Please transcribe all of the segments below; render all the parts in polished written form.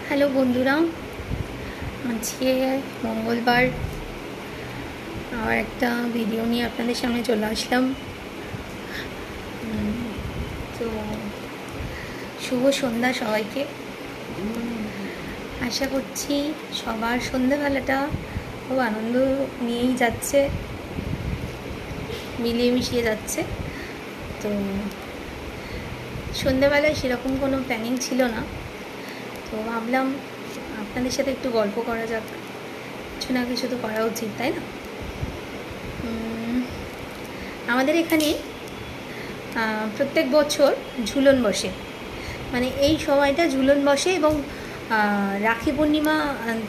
Hello বন্ধুরা, আজকে মঙ্গলবার আবার একটা ভিডিও নিয়ে আপনাদের সামনে চলে আসলাম। তো শুভ সন্ধ্যা সবাইকে। আশা করছি সবার সন্ধ্যাবেলাটা খুব আনন্দ নিয়েই যাচ্ছে, মিলিয়ে মিশিয়ে যাচ্ছে। তো সন্ধ্যাবেলায় সেরকম কোনো প্ল্যানিং ছিল না, তো ভাবলাম আপনাদের সাথে একটু গল্প করা যাক। কিছু না কিছু তো করা উচিত, তাই না? আমাদের এখানে প্রত্যেক বছর ঝুলন বসে, মানে এই সময়টা ঝুলন বসে এবং রাখি পূর্ণিমা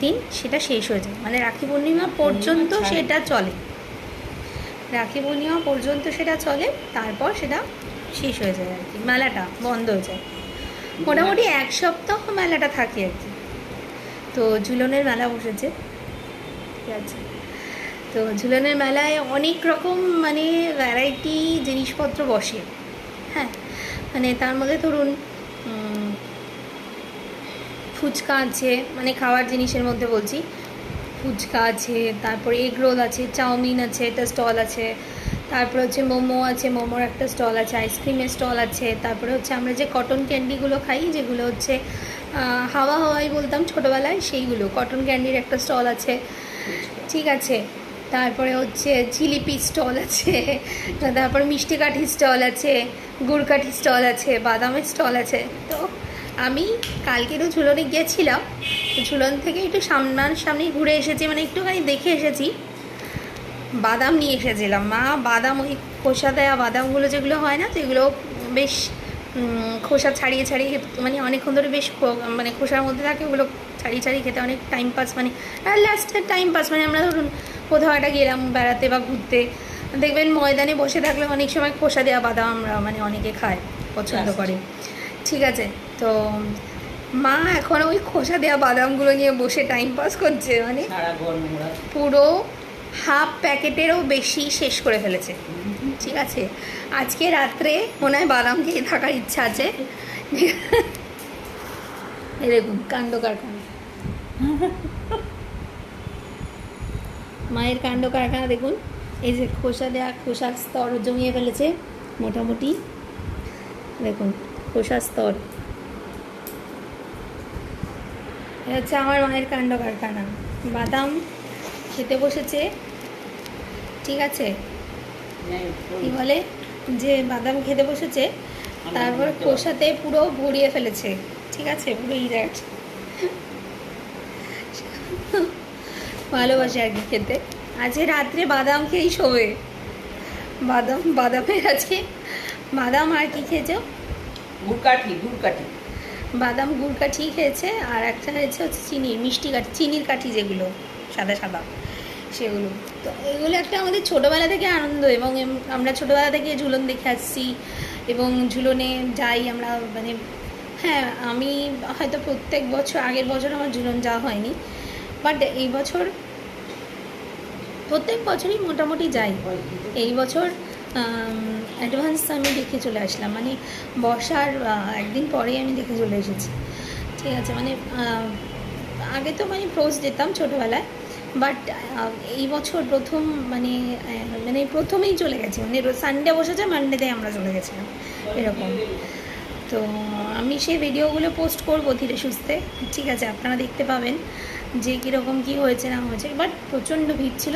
দিন সেটা শেষ হয়ে যায়, মানে রাখি পূর্ণিমা পর্যন্ত সেটা চলে, রাখি পূর্ণিমা পর্যন্ত সেটা চলে, তারপর সেটা শেষ হয়ে যায় আর কি, মেলাটা বন্ধ হয়ে যায়। মোটামুটি এক সপ্তাহ মেলাটা থাকে আর কি। তো ঝুলনের মেলা বসেছে, ঠিক আছে। তো ঝুলনের মেলায় অনেক রকম মানে ভ্যারাইটি জিনিসপত্র বসে, হ্যাঁ। মানে তার মধ্যে ধরুন ফুচকা আছে, মানে খাওয়ার জিনিসের মধ্যে বলছি, ফুচকা আছে, তারপরে এগ রোল আছে, চাউমিন আছে, একটা স্টল আছে, তারপরে হচ্ছে মোমো আছে, মোমোর একটা স্টল আছে, আইসক্রিমের স্টল আছে, তারপরে হচ্ছে আমরা যে কটন ক্যান্ডিগুলো খাই, যেগুলো হচ্ছে হাওয়া হাওয়াই বলতাম ছোটোবেলায়, সেইগুলো কটন ক্যান্ডির একটা স্টল আছে, ঠিক আছে। তারপরে হচ্ছে জিলিপি স্টল আছে, তারপরে মিষ্টি কাঠির স্টল আছে, গুড় কাঠির স্টল আছে, বাদামের স্টল আছে। তো আমি কালকেরও ঝুলনে গিয়েছিলাম, ঝুলন থেকে একটু সামনেই ঘুরে এসেছি, মানে একটুখানি দেখে এসেছি। বাদাম নিয়ে এসেছিলাম, মা বাদাম, ওই খোসা দেওয়া বাদামগুলো যেগুলো হয় না, তো এগুলো বেশ খোসা ছাড়িয়ে ছাড়িয়ে, মানে অনেকক্ষণ ধরে বেশ মানে খোসার মধ্যে থাকে, ওগুলো ছাড়িয়ে ছাড়িয়ে খেতে অনেক টাইম পাস, মানে লাস্টের টাইম পাস। মানে আমরা ধরুন কোথাও একটা গেলাম বেড়াতে বা ঘুরতে, দেখবেন ময়দানে বসে থাকলে অনেক সময় খোসা দেওয়া বাদাম আমরা মানে অনেকে খায়, পছন্দ করে, ঠিক আছে। তো মা এখন ওই খোসা দেওয়া বাদামগুলো নিয়ে বসে টাইম পাস করছে, মানে পুরো হাফ প্যাকেটেরও বেশি শেষ করে ফেলেছে, ঠিক আছে। আজকে রাত্রে মনে হয় বাদাম খেয়ে থাকার ইচ্ছা আছে। দেখুন কাণ্ড কারখানা, মায়ের কাণ্ড কারখানা দেখুন। এই যে খোসা দেওয়া, খোসার স্তর জমিয়ে ফেলেছে মোটামুটি, দেখুন খোসার স্তর। এটা হচ্ছে আমার মায়ের কাণ্ড কারখানা। বাদাম খেতে বসেছে, ঠিক আছে, কি বলে যে বাদাম খেতে বসেছে, তারপর খোসাতে পুরো ভরিয়ে ফেলেছে, ঠিক আছে, পুরো ইরাট। ভালোবাসে আর কি খেতে। আজকে রাত্রে বাদাম খেয়েই শোবে। বাদামের আজকে বাদাম আর কি খেয়েছো? গুড়কাঠি বাদাম গুড় কাঠি খেয়েছে, আর একটা হয়েছে হচ্ছে চিনির মিষ্টি কাঠি, চিনির কাঠি যেগুলো সাদা সাদা, সেগুলো। তো এগুলো একটা আমাদের ছোটোবেলা থেকে আনন্দ, এবং আমরা ছোটোবেলা থেকে ঝুলন দেখে আসছি এবং ঝুলনে যাই আমরা, মানে হ্যাঁ, আমি হয়তো প্রত্যেক বছর, আগের বছর আমার ঝুলন যাওয়া হয়নি, বাট এই বছর প্রত্যেক বছরই মোটামুটি যাই। এই বছর অ্যাডভান্স আমি দেখে চলে আসলাম, মানে বর্ষার একদিন পরেই আমি দেখে চলে এসেছি, ঠিক আছে। মানে আগে তো মানে রোজ যেতাম ছোটোবেলায়, বাট এই বছর প্রথম, মানে মানে প্রথমেই চলে গেছি, মানে সানডে বসেছে, মানডেতে আমরা চলে গেছিলাম, এরকম। তো আমি সেই ভিডিওগুলো পোস্ট করবো ধীরে সুস্থে, ঠিক আছে, আপনারা দেখতে পাবেন যে কীরকম কী হয়েছে না হয়েছে। বাট প্রচণ্ড ভিড় ছিল,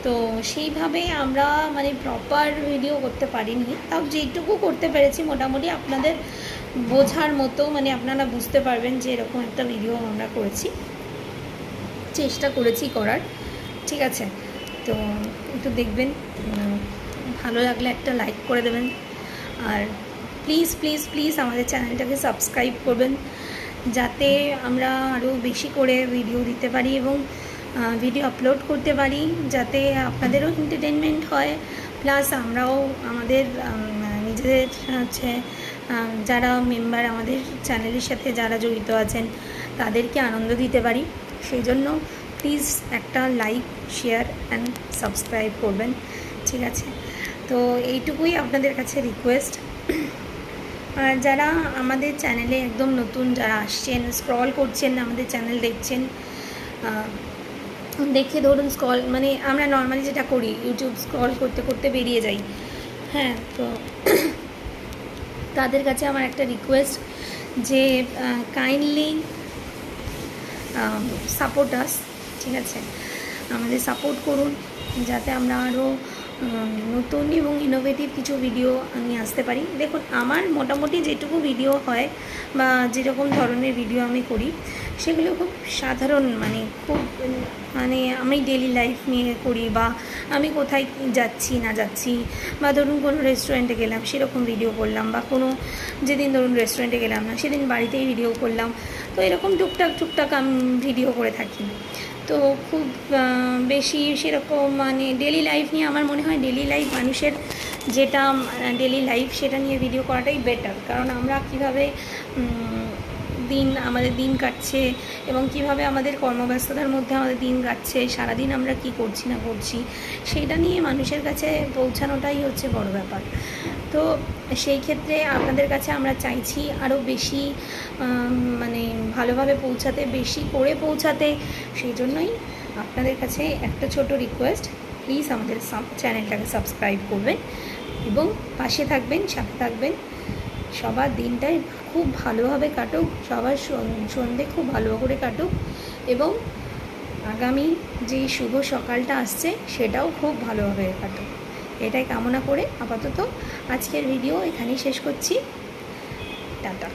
তো সেইভাবে আমরা মানে প্রপার ভিডিও করতে পারিনি, তাও যেটুকু করতে পেরেছি মোটামুটি আপনাদের বোঝার মতো, মানে আপনারা বুঝতে পারবেন যে এরকম একটা ভিডিও আমরা করেছি, চেষ্টা করেছি করার, ঠিক আছে। তো একটু দেখবেন, ভালো লাগলে একটা লাইক করে দেবেন, আর প্লিজ প্লিজ প্লিজ আমাদের চ্যানেলটাকে সাবস্ক্রাইব করবেন, যাতে আমরা আরও বেশি করে ভিডিও দিতে পারি এবং ভিডিও আপলোড করতে পারি, যাতে আপনাদেরও এন্টারটেনমেন্ট হয়, প্লাস আমরাও আমাদের নিজেদের হচ্ছে যারা মেম্বার আমাদের চ্যানেলের সাথে যারা জড়িত আছেন তাদেরকে আনন্দ দিতে পারি। সেই জন্য প্লিজ একটা লাইক, শেয়ার অ্যান্ড সাবস্ক্রাইব করবেন, ঠিক আছে। তো এইটুকুই আপনাদের কাছে রিকোয়েস্ট। আর যারা আমাদের চ্যানেলে একদম নতুন যারা আসছেন, স্ক্রল করছেন, আমাদের চ্যানেল দেখছেন, দেখে ধরুন স্ক্রল মানে আমরা নর্মালি যেটা করি ইউটিউব স্ক্রল করতে করতে বেরিয়ে যাই, হ্যাঁ, তো তাদের কাছে আমার একটা রিকোয়েস্ট যে কাইন্ডলি সাপোর্ট আস, ঠিক আছে, আমাদের সাপোর্ট করুন যাতে আমরা আরও নতুন এবং ইনোভেটিভ কিছু ভিডিও নিয়ে আসতে পারি। দেখুন আমার মোটামুটি যেটুকু ভিডিও হয় বা যেরকম ধরনের ভিডিও আমি করি সেগুলো খুব সাধারণ, মানে খুব মানে আমি ডেলি লাইফ নিয়ে করি, বা আমি কোথায় যাচ্ছি না যাচ্ছি, বা ধরুন কোনো রেস্টুরেন্টে গেলাম সেরকম ভিডিও করলাম, বা কোনো যেদিন ধরুন রেস্টুরেন্টে গেলাম না সেদিন বাড়িতেই ভিডিও করলাম। তো এরকম টুকটাক আমি ভিডিও করে থাকি। তো খুব বেশি সেরকম মানে ডেলি লাইফ নিয়ে আমার মনে হয় ডেলি লাইফ মানুষের যেটা ডেলি লাইফ সেটা নিয়ে ভিডিও করাটাই বেটার, কারণ আমরা কীভাবে আমাদের দিন কাটছে এবং কিভাবে আমাদের কর্মব্যস্ততার মধ্যে আমাদের দিন কাটছে, সারাদিন আমরা কি করছি না করছি সেটা নিয়ে মানুষের কাছে পৌঁছানোটাই হচ্ছে বড় ব্যাপার। তো সেই ক্ষেত্রে আপনাদের কাছে আমরা চাইছি আরও বেশি মানে ভালোভাবে পৌঁছাতে, বেশি করে পৌঁছাতে। সেই জন্যই আপনাদের কাছে একটা ছোট রিকোয়েস্ট, প্লিজ আমাদের চ্যানেলটাকে সাবস্ক্রাইব করবেন এবং পাশে থাকবেন, সাথে থাকবেন। সবার দিনটাই খুব ভালোভাবে কাটুক, সবার সন্ধে খুব ভালো করে কাটুক, এবং আগামী যে শুভ সকালটা আসছে সেটাও খুব ভালোভাবে কাটুক, এটাই কামনা করে আপাতত আজকের ভিডিও এখানেই শেষ করছি। টাটা।